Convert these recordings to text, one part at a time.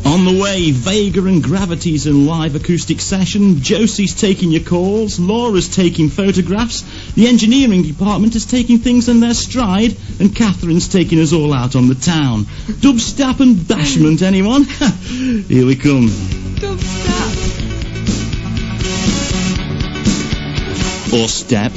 On the way, Vega and Gravities in live acoustic session. Josie's taking your calls. Laura's taking photographs. The engineering department is taking things in their stride. And Catherine's taking us all out on the town. Dubstep and bashment, anyone? Here we come. Dubstep. Or step.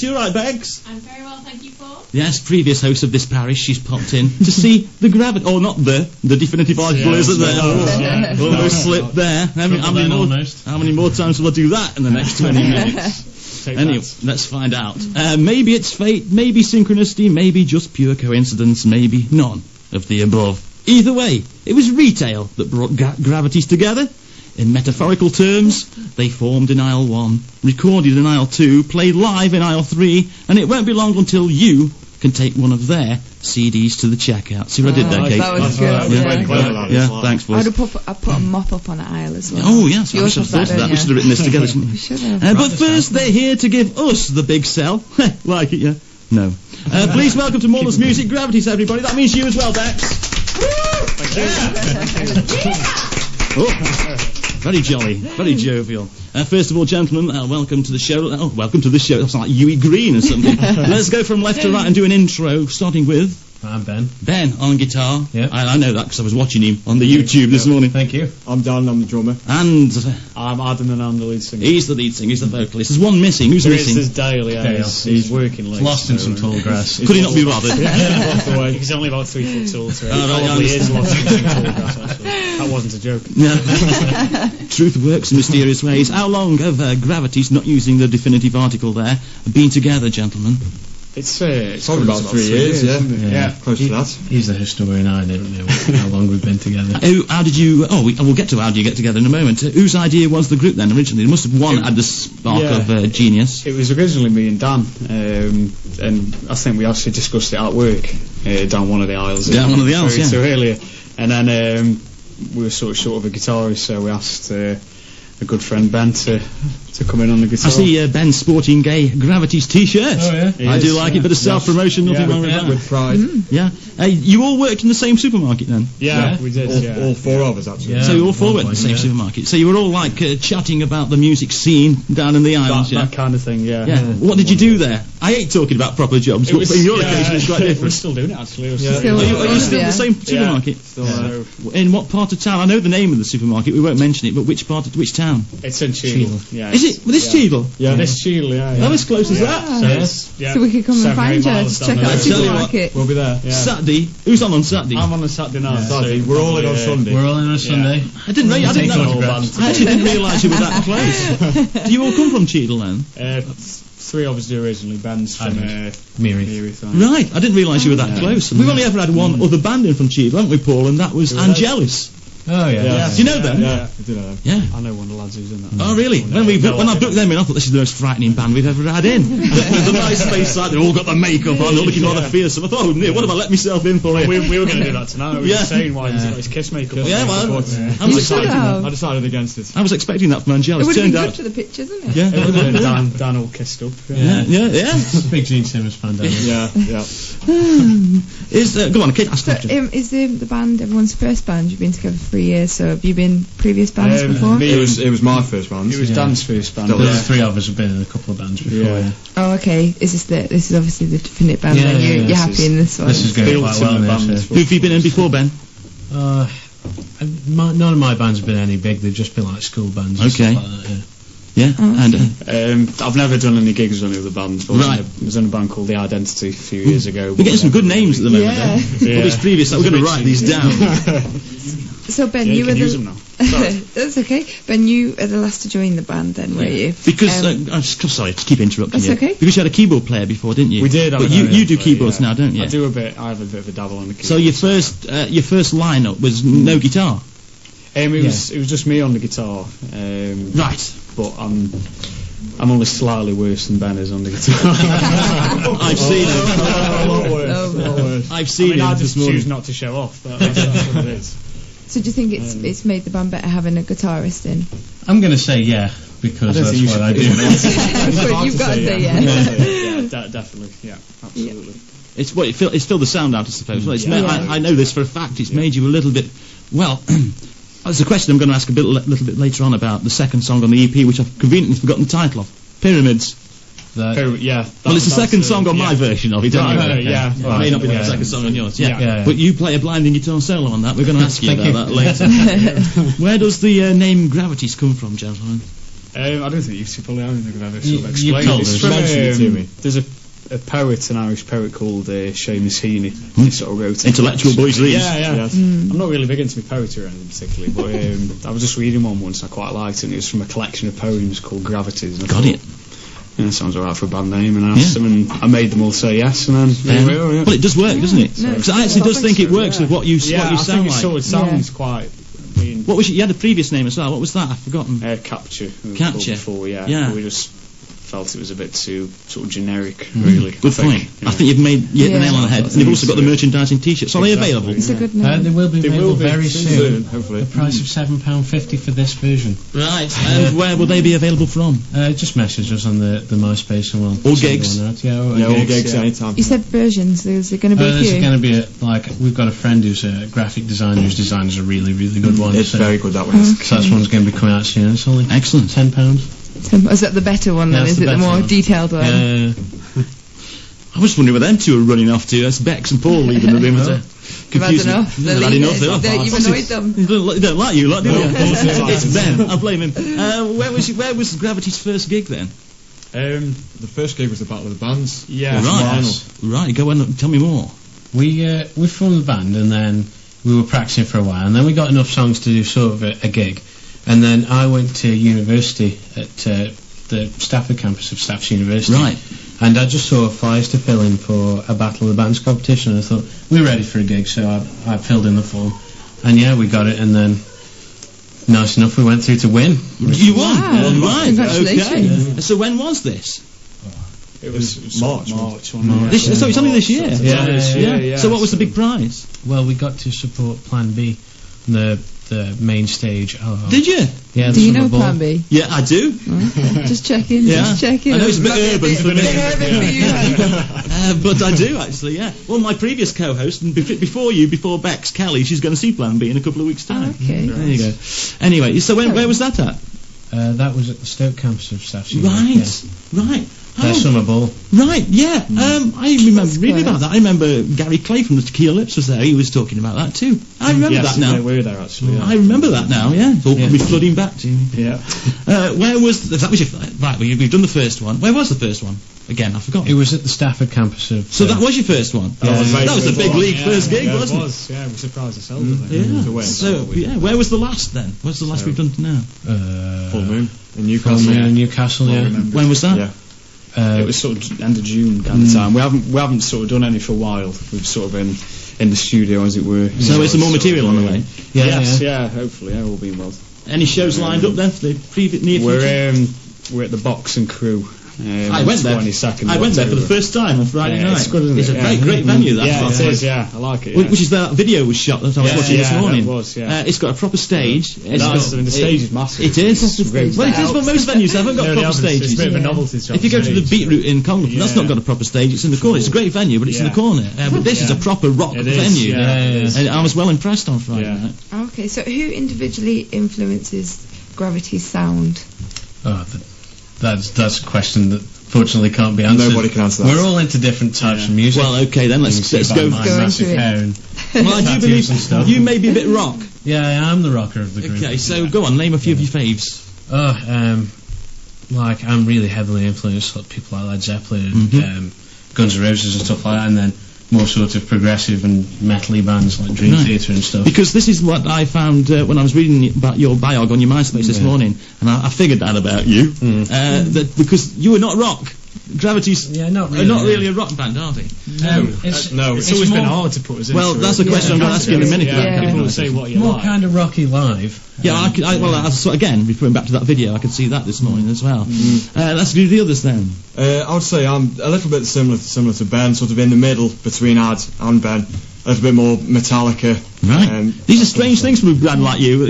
You all right, Beggs? I'm very well, thank you, Paul. Yes, previous host of this parish, she's popped in to see the gravity. Oh, not the definitive article, isn't there? Almost slipped there. How many more times will I do that in the next 20 minutes? Anyway, let's find out. Maybe it's fate, maybe synchronicity, maybe just pure coincidence, maybe none of the above. Either way, it was retail that brought gravities together. In metaphorical terms, they formed in aisle 1, recorded in aisle 2, played live in aisle 3, and it won't be long until you can take one of their CDs to the checkout. See what I did there, Kate? That was good. Yeah, thanks, boys. I put a mop up on an aisle as well. Oh, yes, I should have thought of that. We should have written this together, shouldn't we? We should have. But first, they're here to give us the big sell. Like it, yeah? No. Please welcome to Moorlands Music Gravities, everybody. That means you as well, Bex. Thank you. Oh. Very jolly, very jovial. First of all, gentlemen, welcome to the show. Oh, welcome to the show. That's like Huey Green or something. Let's go from left to right and do an intro, starting with... I'm Ben. Ben on guitar. Yeah. I know that because I was watching him on the YouTube this morning. Thank you. I'm Dan, I'm the drummer. And... I'm Adam and I'm the lead singer. He's the lead singer, he's the vocalist. There's one missing. Who's missing? There's Dale, yeah. He's working late. Lost in some tall grass. Could he not be bothered? He's only about 3 foot tall, so he probably is lost in some tall grass, actually. That wasn't a joke. Yeah. Truth works in mysterious ways. How long have Gravities, not using the definitive article there, been together, gentlemen? It's probably about 3 years, yeah. Close to that. He's the historian. I don't know how long we've been together. How did you... we'll get to how do you get together in a moment. Whose idea was the group then, originally? There must have had the spark of genius. It was originally me and Dan, and I think we actually discussed it at work, down one of the aisles. Down one of the aisles, yeah. So earlier. And then we were sort of short of a guitarist, so we asked a good friend Ben to come in on the guitar. I see Ben sporting gay Gravities t-shirt. Oh yeah, I do like it. Bit of self-promotion, nothing wrong with that. With pride. Yeah. You all worked in the same supermarket then? Yeah, we did. All 4 of us actually. Yeah. So you all 4 worked in the same supermarket. So you were all like chatting about the music scene down in the islands. That kind of thing. Yeah. What did you do there? I hate talking about proper jobs, but in your occasion it's quite different. We're still doing it actually. Are you still in the same supermarket? Still. In what part of town? I know the name of the supermarket. We won't mention it, but which town? It's in Cheadle. Yeah. Is it? Well, this Cheadle? Yeah, this Cheadle. Yeah. How as close as that? So we could come and find you to check out the supermarket. We'll be there. Yeah. Saturday. Who's on Saturday? I'm on a Saturday night. Saturday. We're all in on Sunday. We're all in on Sunday. I didn't know. I actually didn't realise you were that close. Do you all come from Cheadle then? 3 of us do originally. Ben's from Miri. Right. I didn't realise you were that close. We've only ever had one other band in from Cheadle, haven't we, Paul? And that was Angelus. Oh yeah. Do you know them? Yeah, I do know them. Yeah. I know one of the lads who's in that. Oh really? When I booked them in, I thought this is the most frightening band we've ever had in. the nice face side, they've all got the makeup on, they're looking rather fearsome. I thought, what have I let myself in for here? We were going to do that tonight. We were saying why he's got his Kiss makeup on. Yeah, well, I decided against it. I was expecting that from Angelus. It would have been Turned good for the pictures, isn't it? Yeah. Dan all kissed up. Yeah. Big Gene Simmons fan down there. Yeah. Go on, Kate, ask the question. Is the band everyone's first band? You've been together for 3 years, so have you been previous bands before? It was my first band. It was Dan's first band. There's 3 of us have been in a couple of bands before. Yeah. Oh, okay. This is obviously the definite band. Yeah, you're happy in this one. This is going quite well. Who have you been in before, Ben? None of my bands have been any big. They've just been like school bands. Okay. And stuff like that, Yeah, and I've never done any gigs with any other bands. But Right. I was in a band called The Identity a few years ago. we're getting some good names at the moment. Yeah. All these previous, we're going to write these down. So Ben, Yeah, you you were can use the. them now. That's okay. Ben, you are the last to join the band, then, were you? Because I'm just sorry to keep interrupting That's you. okay. Because you had a keyboard player before, didn't you? We did. But you do keyboards now, don't you? I do a bit. I have a bit of a dabble on the keyboard. So your first lineup was no guitar. It was just me on the guitar. Right. But I'm only slightly worse than Ben is on the guitar. I've seen it. A lot worse. I've seen it I this just morning. choose not to show off. That's what it is. So do you think it's made the band better having a guitarist in? I'm going to say yeah, because that's what I do. You've got to say yeah. Yeah, definitely. Yeah, absolutely. It's what it's still the sound out, I suppose. Well, Yeah. I know this for a fact. It's made you a little bit. Well, there's a question I'm going to ask a little bit later on about the second song on the EP, which I've conveniently forgotten the title of. Pyramids. Yeah. Well, it's the second song on my version of it, anyway. Right, yeah. It may not be the second song on yours. Yeah. Yeah. But you play a blinding guitar solo on that. We're going to ask you about that later. Where does the name Gravities come from, gentlemen? I don't think you probably I don't think I've ever sort of You explained told it. us. It's from, Mention it to me. There's a poet, an Irish poet called Seamus Heaney. He sort of wrote Intellectual boys leaves. Yeah. Yes. I'm not really big into my poetry or anything particularly, but I was just reading one once and I quite liked it. And it was from a collection of poems called Gravities. And I Got thought, it. Yeah, sounds alright for a band name. And I asked them, and I made them all say yes. And then there we are. Yeah. Well, it does work, doesn't it? No, Because I actually does think it works with what you Yeah, what you I sound think like. it sort of sounds quite. I mean, What was it? You had a previous name as well. What was that? I've forgotten. Capture. it was Capture. called Before, yeah. Yeah. But we just felt it was a bit too sort of generic, really. Good point. Yeah. I think you've hit the Yeah. nail on the head. And you've also got the merchandising T-shirts. Are they Exactly. available? It's a good name. They will be They available will be very soon. hopefully. The price of £7.50 for this version. Right. And where will they be available from? Just message us on the MySpace and we'll All send gigs? one out. Yeah, all Yeah, all gigs. gigs yeah. anytime. You said versions. There's going to be a There's few. going to be we've got a friend who's a graphic designer whose design is a really, really good one. It's so, very good, that one. so that's one's going to be coming out soon. It's only Excellent. £10. Is that the better one then? Yeah, Is it's it the the better more one. detailed one? Yeah. I was wondering where them two are running off to. That's Bex and Paul leaving the room. You've had Confusing. enough. They've They're had enough. leaving. They're off. You've annoyed them. They don't like you, lot, do they? of course they like It's Ben. I blame him. Where was Gravity's first gig then? The first gig was the Battle of the Bands. Yeah. Right. Go on. Tell me more. We formed the band and then we were practicing for a while and then we got enough songs to do sort of a gig. And then I went to university at the Stafford campus of Staffs University. Right. And I just saw flyers to fill in for a Battle of the Bands competition. And I thought, we're ready for a gig, so I filled in the form. And yeah, we got it, and then nice enough, we went through to win. You won. Wow. Right. Congratulations. Okay. So when was this? It was March. March. So it's only this year. Yeah. So what was the big prize? Well, we got to support Plan B, the main stage. Did you? Yeah, Do the you summer know ball. Plan B? Yeah, I do. Okay. Just checking. Yeah. Just checking. I know it's a bit urban for me. Urban for you. But I do actually, yeah. Well, my previous co-host, and before Bex, Kelly, she's going to see Plan B in a couple of weeks' time. Okay. There you go. Anyway, so where was that at? That was at the Stoke campus of Staffs University. Right. Their summer ball. Right, yeah. I remember reading clever. about that. I remember Gary Clay from the Tequila Lips was there. He was talking about that too. I remember that now. We were there actually. Yeah. I remember that now, yeah. It's all probably flooding back to you. Yeah. Where was... That was your... Right, we've done the first one. Where was the first one? Again, I forgot. It was at the Stafford campus of... So that was your first one? That was a big league first gig, wasn't it? Yeah, we surprised ourselves. I think, Yeah. to win. So, where was the last then? What's the last we've done to now? Full Moon in Full Newcastle. Moon in Newcastle, yeah. When was that? Yeah. It was sort of end of June kind of time. We haven't sort of done any for a while. We've sort of been in the studio, as it were. So it's some more material on the way. Yeah, hopefully, all being well. Any shows lined up then for the near future? We're at the Box and Crew. I went there. 22nd. I went there for the first time on Friday night. It's good, isn't It's it? a great venue. That's Yeah, what it I is. like. Yeah, I like it. Yeah. Which is where that video was shot that I was watching this morning. It was, yeah. It's got a proper stage. The stage is massive. It is. Stage. Well, it is, but most venues haven't got proper stages. It's a bit of a novelty shop. If you go to the Beetroot in Congleton, that's not got a proper stage. It's in the corner. It's a great venue, but it's in the corner. But this is a proper rock It is, venue. yeah. And I was well impressed on Friday night. Okay, so who individually influences Gravity's sound? Oh, that's a question that fortunately can't be answered. Nobody can answer that. We're all into different types of music. Well, okay, then let's go. My Go massive into it. hair and Well, I do tattoos and stuff. believe you may be a bit rock. Yeah, I am the rocker of the group. Okay, so go on, name a few of your faves. like I'm really heavily influenced by people like Led Zeppelin and Guns N' Roses and stuff like that, and then more sort of progressive and metal-y bands like Dream Theater and stuff. Because this is what I found when I was reading about your biog on your MySpace this morning, and I figured that about you, that because you were not rock. Gravities are not really a rock band, are they? No, it's always been hard to put us in. Well, that's the question I'm going to ask you in a minute. People will say what you more like. kind of rocky live. Yeah, again, referring back to that video, I could see that this morning as well. Let's do the others then. I would say I'm a little bit similar to Ben, sort of in the middle between Ad and Ben. A little bit more Metallica. Right. These are strange things from a brand like you.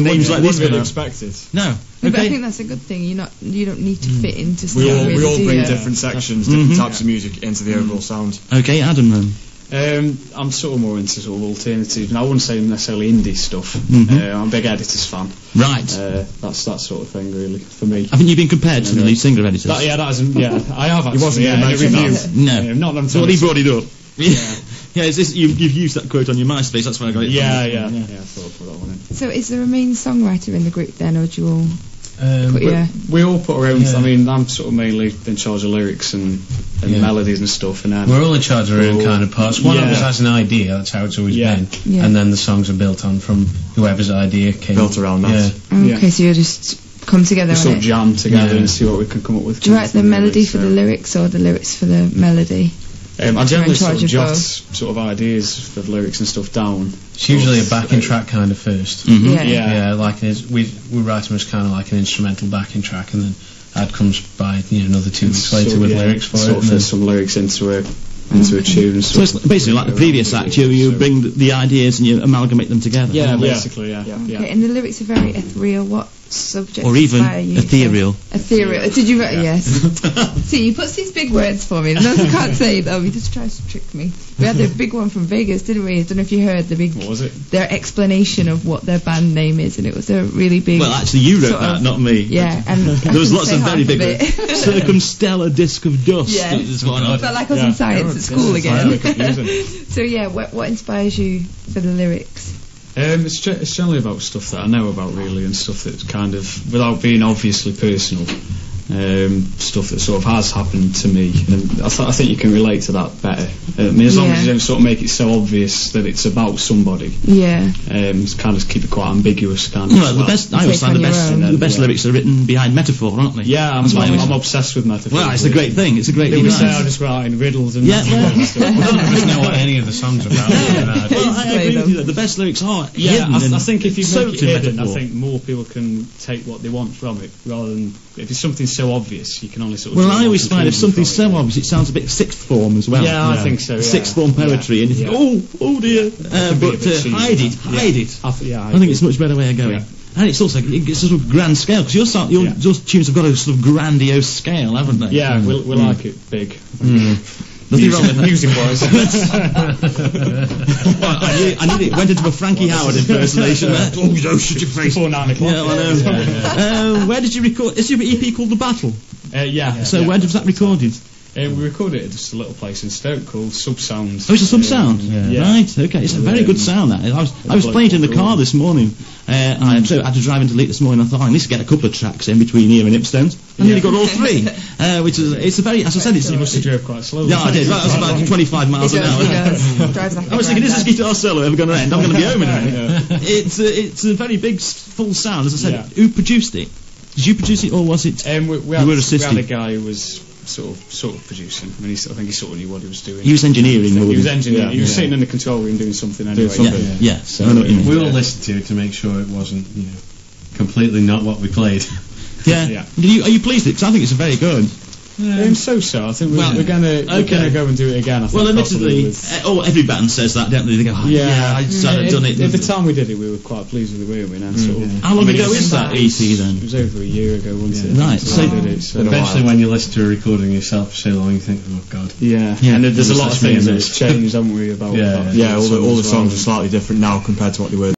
Names like this. You wouldn't expect it. No. But I think that's a good thing. You don't need to fit into stuff. We all bring different sections, different types of music into the overall sound. Okay, Adam then. I'm sort of more into sort of alternative, and I wouldn't say necessarily indie stuff. I'm a big Editors fan. Right. That's that sort of thing, really, for me. Haven't you been compared to the lead singer of Editors? I have actually. He wasn't in the review. No. Not on well, he brought it up. Yeah, is this, you've used that quote on your MySpace, that's why I got it. Yeah, I thought I'd put that one in. So is there a main songwriter in the group then, or do you all we all put our own. I mean, I'm sort of mainly in charge of lyrics and melodies and stuff, and then we're all in charge of our own kind of parts. One of us has an idea, that's how it's always been, and then the songs are built on from whoever's idea came. Built around that. Okay, so you just come together we sort of jam together and see what we can come up with. Do you write the melody for the lyrics, or the lyrics for the melody? I generally sort of jot sort of ideas for the lyrics and stuff down. It's usually a backing track kind of first. Like we write them as kind of like an instrumental backing track, and then Ad comes by another 2 weeks later with lyrics for it. There's some lyrics into a tune. So it's basically like the previous act. You bring the ideas and you amalgamate them together. Yeah, basically. Okay, and the lyrics are very ethereal. What subject? Or even ethereal. Ethereal. Did you write? Yes. See, he puts these big words for me. And I can't say them. He just tries to trick me. We had the big one from Vegas, didn't we? I don't know if you heard the big. What was it? Their explanation of what their band name is, and it was a really big. Well, actually, you wrote that, not me. Yeah, and there was lots of very big circumstellar disk of dust. Yeah, felt like I was in science at school again. So what inspires you for the lyrics? It's generally about stuff that I know about, really, and stuff that's kind of, without being obviously personal, stuff that sort of has happened to me, and I think you can relate to that better. I mean, as long as you don't sort of make it so obvious that it's about somebody. It's kind of keep it quite ambiguous, kind of. Well, I always find the best lyrics are written behind metaphor, aren't they? Yeah, I'm obsessed with metaphor. Well, it's a great thing. It's a great thing. We say I'm just writing riddles and none of us know what any of the songs are about. Well, I agree with you. The best lyrics are hidden. I think if you make it hidden, I think more people can take what they want from it, rather than if it's something so obvious, you can only sort of. Well, I always find if something's so obvious, it sounds a bit sixth form as well. Yeah, I think so. Sixth form poetry, and you think, oh dear. But hide it. I think it's a much better way of going. And it's also it's sort of grand scale, because your tunes have got a sort of grandiose scale, haven't they? Yeah, we like it big. Nothing wrong with that. Music-wise. I knew it went into a Frankie Howard impersonation there. Oh, shut your face. Before 9 o'clock. Yeah, I know. Where did you record? Is your EP called The Battle? So where was that recorded? We recorded it at just a little place in Stoke called Subsound. Oh, it's a Subsound? Right, okay. It's a very good sound, that. I was playing it in the car this morning. I had to drive into Leek this morning, and I thought, I need to get a couple of tracks in between here and Ipstones. I nearly got all three. Which is, it's a very, as I said, it's... You must have drove quite slowly. Yeah, I did. That was about 25 miles an hour. I was thinking, is this guitar solo ever going to end? I'm going to be home in a minute. It's a very big, full sound. As I said, who produced it? Did you produce it, or was it we had a guy who was sort of producing. I mean, I think he sort of knew what he was doing. He was engineering. He was engineering. He was sitting in the control room doing something anyway. So we all listened to it to make sure it wasn't, completely not what we played. Yeah. Are you pleased with it? Because I think it's very good. So. I think we're gonna go and do it again. I think, well, admittedly, every band says that, don't they? They go, I've done it. At the time we did it, we were quite pleased with the way we went. How long ago is that EP then? It was over a year ago, wasn't it? Right. So eventually, when you listen to a recording yourself for so long, you think, oh God. Yeah. And there's a lot of things that's changed, haven't we? About all the songs are slightly different now compared to what they were.